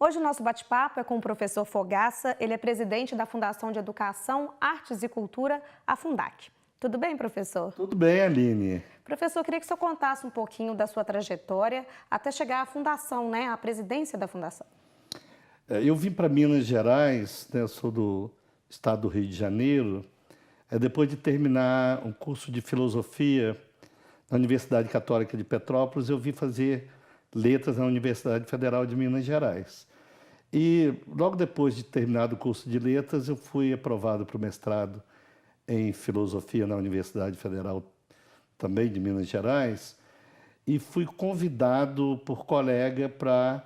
Hoje o nosso bate-papo é com o professor Fogaça, ele é presidente da Fundação de Educação, Artes e Cultura, a Fundac. Tudo bem, professor? Tudo bem, Aline. Professor, eu queria que o senhor contasse um pouquinho da sua trajetória até chegar à fundação, né, à presidência da fundação. Eu vim para Minas Gerais, né, eu sou do estado do Rio de Janeiro, depois de terminar um curso de filosofia na Universidade Católica de Petrópolis, eu vim fazer letras na Universidade Federal de Minas Gerais. E logo depois de terminado o curso de letras, eu fui aprovado para o mestrado em filosofia na Universidade Federal também de Minas Gerais e fui convidado por colega para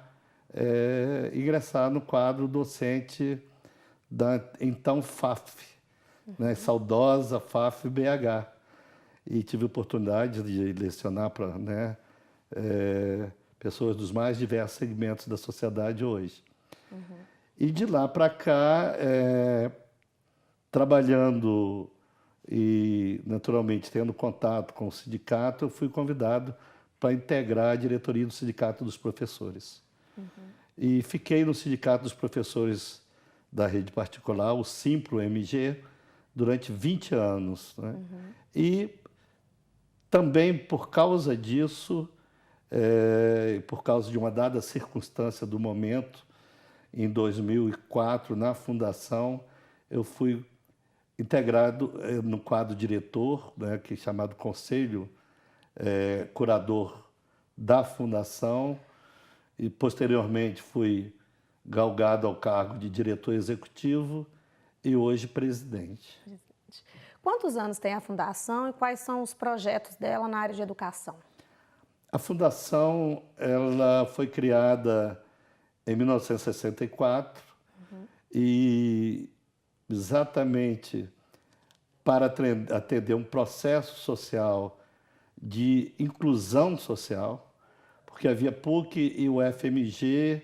ingressar no quadro docente da então FAF, né, saudosa FAF BH. E tive a oportunidade de lecionar para pessoas dos mais diversos segmentos da sociedade hoje. E de lá para cá, trabalhando e, naturalmente, tendo contato com o sindicato, eu fui convidado para integrar a diretoria do Sindicato dos Professores. E fiquei no Sindicato dos Professores da rede particular, o Simpro-MG, durante 20 anos. Né? E também por causa disso, por causa de uma dada circunstância do momento, em 2004, na Fundação, eu fui integrado no quadro diretor, né, que é chamado Conselho Curador da Fundação, e posteriormente fui galgado ao cargo de diretor executivo e hoje presidente. Quantos anos tem a fundação e quais são os projetos dela na área de educação? A Fundação ela foi criada em 1964 e exatamente para atender um processo social de inclusão social, porque havia PUC e o FMG,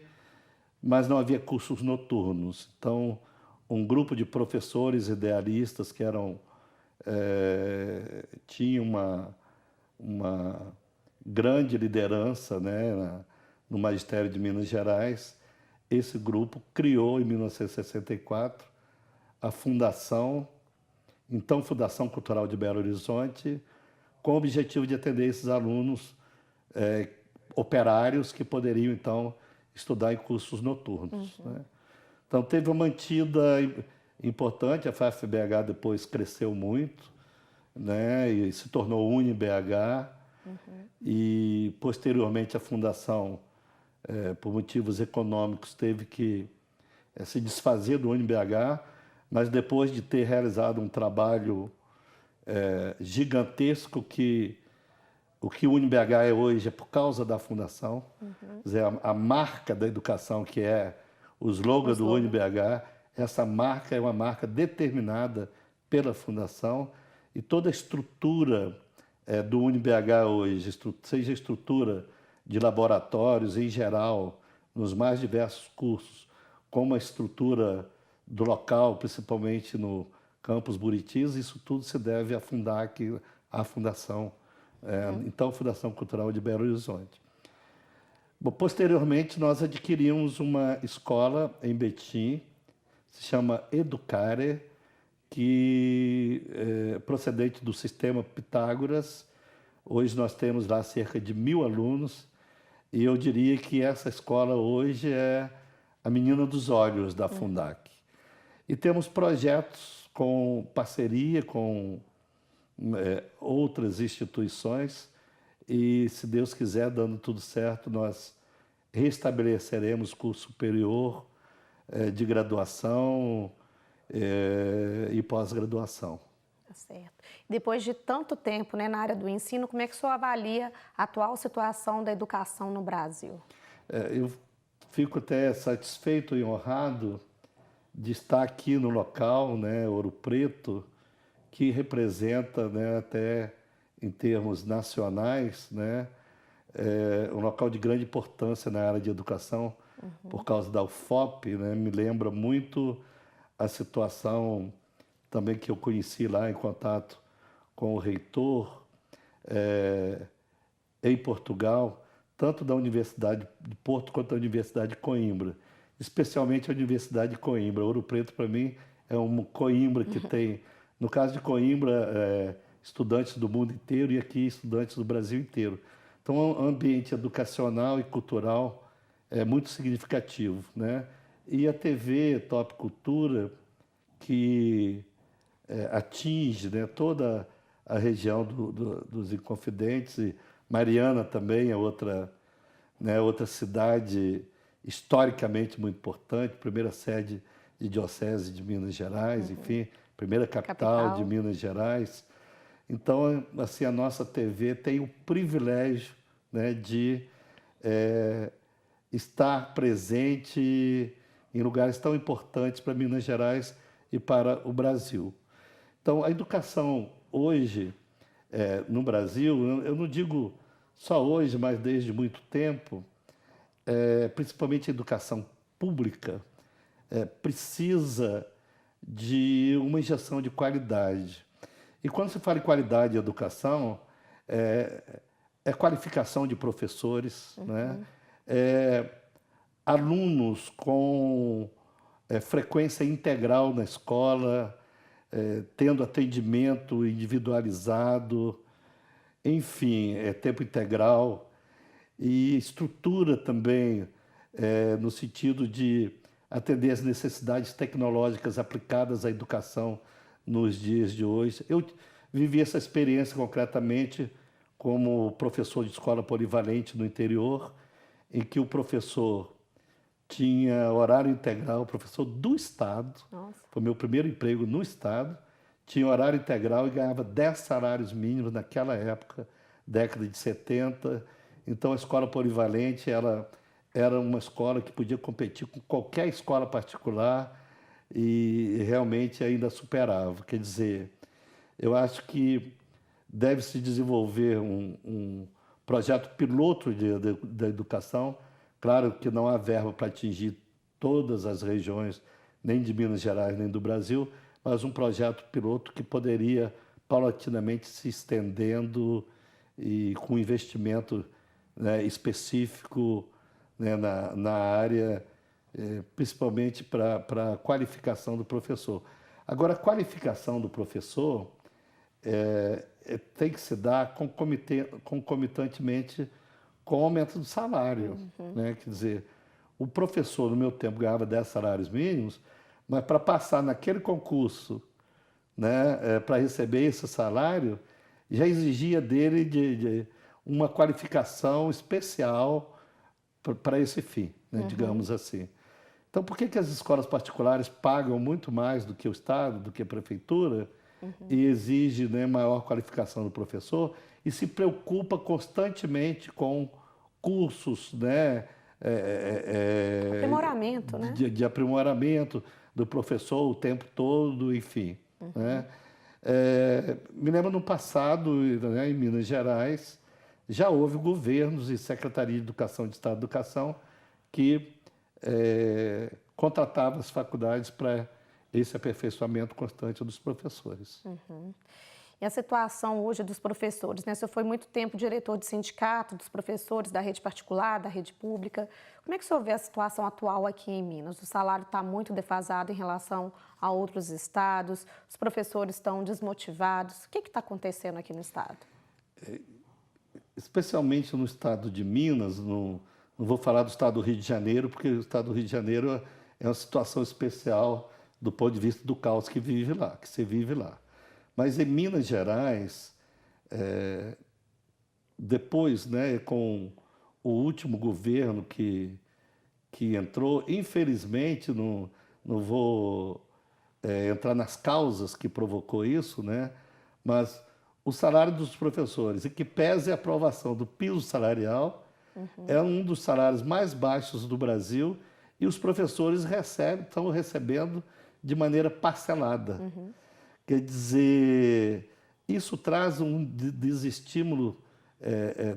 mas não havia cursos noturnos. Então, um grupo de professores idealistas que tinham uma grande liderança, né, no magistério de Minas Gerais, esse grupo criou em 1964 a Fundação, então Fundação Cultural de Belo Horizonte, com o objetivo de atender esses alunos operários que poderiam, então, estudar em cursos noturnos. Né? Então, teve uma mantida importante, a FAF-BH depois cresceu muito, né? E se tornou UniBH, e, posteriormente, a Fundação, por motivos econômicos, teve que se desfazer do UniBH, mas depois de ter realizado um trabalho gigantesco o que o UniBH é hoje é por causa da Fundação. Quer dizer, a marca da educação, que é o slogan do UniBH, essa marca é uma marca determinada pela Fundação e toda a estrutura do UniBH hoje, seja a estrutura de laboratórios em geral, nos mais diversos cursos, como a estrutura do local, principalmente no campus Buritis, isso tudo se deve à Fundac, à Fundação, então a Fundação Cultural de Belo Horizonte. Bom, posteriormente, nós adquirimos uma escola em Betim, se chama Educare, que é procedente do sistema Pitágoras. Hoje nós temos lá cerca de 1000 alunos, e eu diria que essa escola hoje é a menina dos olhos da Fundac. E temos projetos com parceria com outras instituições e, se Deus quiser, dando tudo certo, nós restabeleceremos curso superior de graduação e pós-graduação. Tá certo. Depois de tanto tempo, né, na área do ensino, como é que o senhor avalia a atual situação da educação no Brasil? Eu fico até satisfeito e honrado de estar aqui no local, né, Ouro Preto, que representa, né, até em termos nacionais, né, um local de grande importância na área de educação, por causa da UFOP, né, me lembra muito a situação também que eu conheci lá em contato com o reitor em Portugal, tanto da Universidade de Porto quanto da Universidade de Coimbra, especialmente a Universidade de Coimbra. Ouro Preto, para mim, é um Coimbra que tem, no caso de Coimbra, estudantes do mundo inteiro e aqui estudantes do Brasil inteiro. Então, é um ambiente educacional e cultural muito significativo, né? E a TV Top Cultura, que atinge, né, toda a região dos Inconfidentes, e Mariana também é outra, né, outra cidade historicamente muito importante, primeira sede de diocese de Minas Gerais, enfim, primeira capital de Minas Gerais. Então, assim, a nossa TV tem o privilégio, né, de estar presente em lugares tão importantes para Minas Gerais e para o Brasil. Então, a educação hoje, no Brasil, eu não digo só hoje, mas desde muito tempo, principalmente a educação pública, precisa de uma injeção de qualidade. E quando se fala em qualidade de educação, é qualificação de professores, né? Alunos com frequência integral na escola, tendo atendimento individualizado, enfim, tempo integral e estrutura também no sentido de atender às necessidades tecnológicas aplicadas à educação nos dias de hoje. Eu vivi essa experiência concretamente como professor de escola polivalente no interior, em que o professor tinha horário integral, professor do Estado, foi meu primeiro emprego no Estado, tinha horário integral e ganhava 10 salários mínimos naquela época, década de 70. Então, a escola polivalente era uma escola que podia competir com qualquer escola particular e realmente ainda superava. Quer dizer, eu acho que deve-se desenvolver um projeto piloto da educação. Claro que não há verba para atingir todas as regiões, nem de Minas Gerais, nem do Brasil, mas um projeto piloto que poderia paulatinamente se estendendo e com investimento, né, específico, né, na área, principalmente para a qualificação do professor. Agora, a qualificação do professor tem que se dar concomitantemente com o aumento do salário. Né? Quer dizer, o professor, no meu tempo, ganhava 10 salários mínimos, mas para passar naquele concurso, né, para receber esse salário, já exigia dele de uma qualificação especial para esse fim, né, digamos assim. Então, por que as escolas particulares pagam muito mais do que o Estado, do que a Prefeitura, e exige, né, maior qualificação do professor e se preocupa constantemente com cursos, né, aprimoramento, né? de aprimoramento do professor o tempo todo, enfim. Né? Me lembro no passado, né, em Minas Gerais, já houve governos e Secretaria de Educação de Estado de Educação que contratavam as faculdades para esse aperfeiçoamento constante dos professores. E a situação hoje dos professores, né? O senhor foi muito tempo diretor de sindicato dos professores da rede particular, da rede pública. Como é que o senhor vê a situação atual aqui em Minas? O salário está muito defasado em relação a outros estados, os professores estão desmotivados. O que está acontecendo aqui no estado? Especialmente no estado de Minas, não vou falar do estado do Rio de Janeiro, porque o estado do Rio de Janeiro é uma situação especial do ponto de vista do caos que se vive lá. Mas em Minas Gerais, depois, né, com o último governo que entrou, infelizmente, não vou entrar nas causas que provocou isso, né, mas o salário dos professores, e que pese a aprovação do piso salarial, é um dos salários mais baixos do Brasil e os professores estão recebendo de maneira parcelada. Quer dizer, isso traz um desestímulo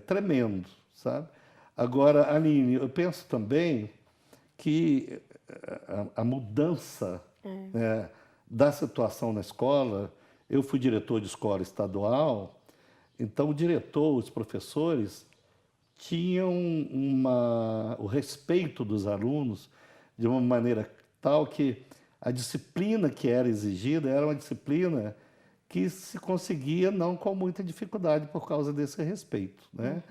tremendo, sabe? Agora, Aline, eu penso também que a mudança da situação na escola, eu fui diretor de escola estadual, então o diretor, os professores tinham o respeito dos alunos de uma maneira tal que a disciplina que era exigida era uma disciplina que se conseguia não com muita dificuldade por causa desse respeito, né?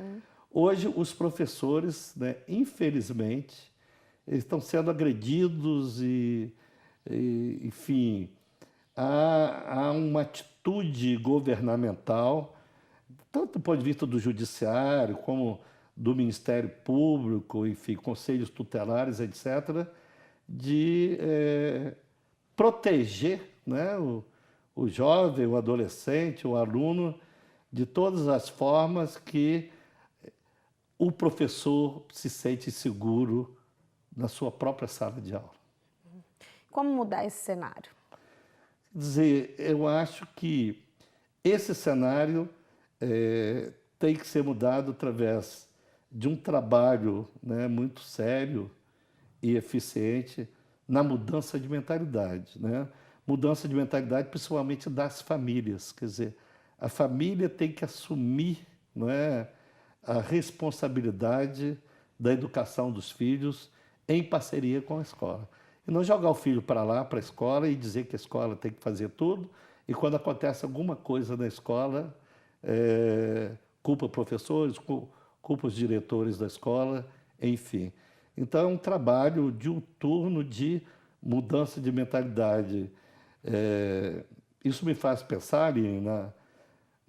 Hoje, os professores, né, infelizmente, eles estão sendo agredidos enfim, há uma atitude governamental, tanto do ponto de vista do judiciário, como do Ministério Público, enfim, conselhos tutelares, etc., de proteger, né, o jovem, o adolescente, o aluno, de todas as formas que o professor se sente seguro na sua própria sala de aula. Como mudar esse cenário? Quer dizer, eu acho que esse cenário tem que ser mudado através de um trabalho, né, muito sério e eficiente na mudança de mentalidade, né? Mudança de mentalidade principalmente das famílias. Quer dizer, a família tem que assumir, não é, a responsabilidade da educação dos filhos em parceria com a escola. E não jogar o filho para lá, para a escola, e dizer que a escola tem que fazer tudo, e quando acontece alguma coisa na escola, culpa professores, culpa os diretores da escola, enfim. Então, é um trabalho diuturno de mudança de mentalidade. Isso me faz pensar, Aline,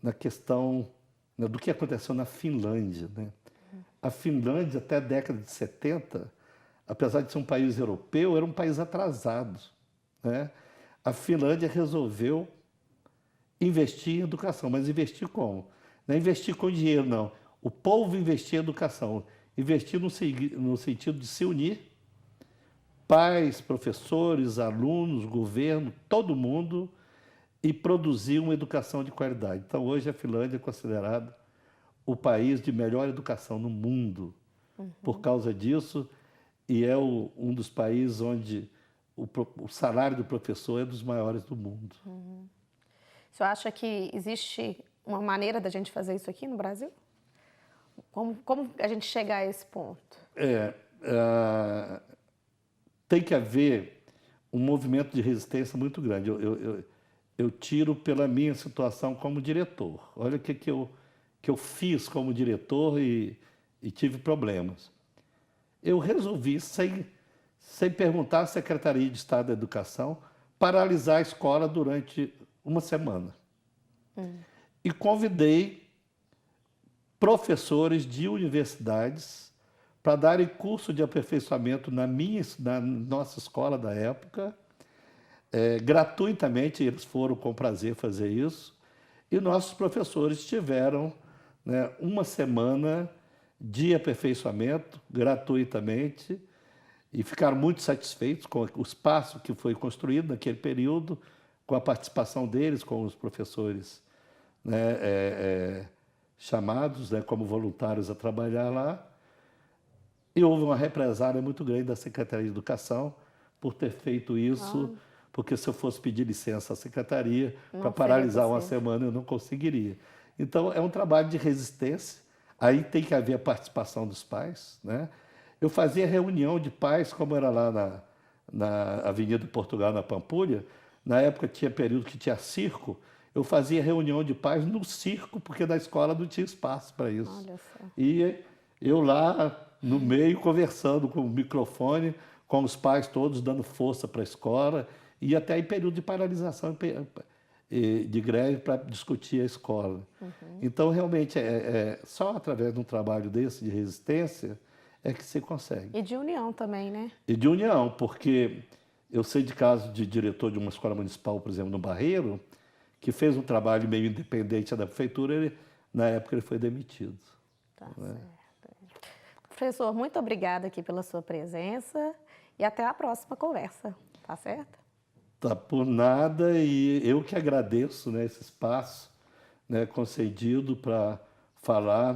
na questão, né, do que aconteceu na Finlândia, né? A Finlândia, até a década de 70, apesar de ser um país europeu, era um país atrasado, né? A Finlândia resolveu investir em educação, mas investir como? Não é investir com dinheiro, não. O povo investir em educação, investir no sentido de se unir, pais, professores, alunos, governo, todo mundo, e produzir uma educação de qualidade. Então, hoje a Finlândia é considerada o país de melhor educação no mundo, por causa disso, e é um dos países onde o salário do professor é dos maiores do mundo. O senhor acha que existe uma maneira da gente fazer isso aqui no Brasil? Como a gente chega a esse ponto? Tem que haver um movimento de resistência muito grande. Eu tiro pela minha situação como diretor. Olha o que eu fiz como diretor e tive problemas. Eu resolvi, sem perguntar à Secretaria de Estado da Educação, paralisar a escola durante uma semana. E convidei professores de universidades para darem curso de aperfeiçoamento na nossa escola da época, gratuitamente. Eles foram com prazer fazer isso, e nossos professores tiveram, né, uma semana de aperfeiçoamento gratuitamente e ficaram muito satisfeitos com o espaço que foi construído naquele período, com a participação deles, com os professores, né, chamados, né, como voluntários a trabalhar lá. E houve uma represália muito grande da Secretaria de Educação por ter feito isso, porque se eu fosse pedir licença à Secretaria para paralisar uma semana, eu não conseguiria. Então, é um trabalho de resistência. Aí tem que haver a participação dos pais, né? Eu fazia reunião de pais, como era lá na Avenida Portugal, na Pampulha. Na época tinha período que tinha circo. Eu fazia reunião de pais no circo, porque na escola não tinha espaço para isso. Olha só. E eu lá no meio, conversando com o microfone, com os pais todos, dando força para a escola, e até em período de paralisação de greve para discutir a escola. Então, realmente, só através de um trabalho desse, de resistência, é que se consegue. E de união também, né? E de união, porque eu sei de caso de diretor de uma escola municipal, por exemplo, no Barreiro, que fez um trabalho meio independente da prefeitura, na época ele foi demitido. Tá certo. Professor, muito obrigada aqui pela sua presença e até a próxima conversa, tá certo? Tá por nada, e eu que agradeço, né, esse espaço, né, concedido para falar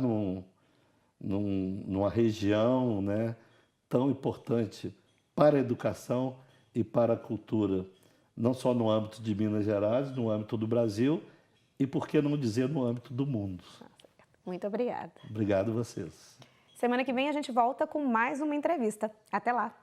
numa região, né, tão importante para a educação e para a cultura, não só no âmbito de Minas Gerais, no âmbito do Brasil e, por que não dizer, no âmbito do mundo. Muito obrigada. Obrigado a vocês. Semana que vem a gente volta com mais uma entrevista. Até lá!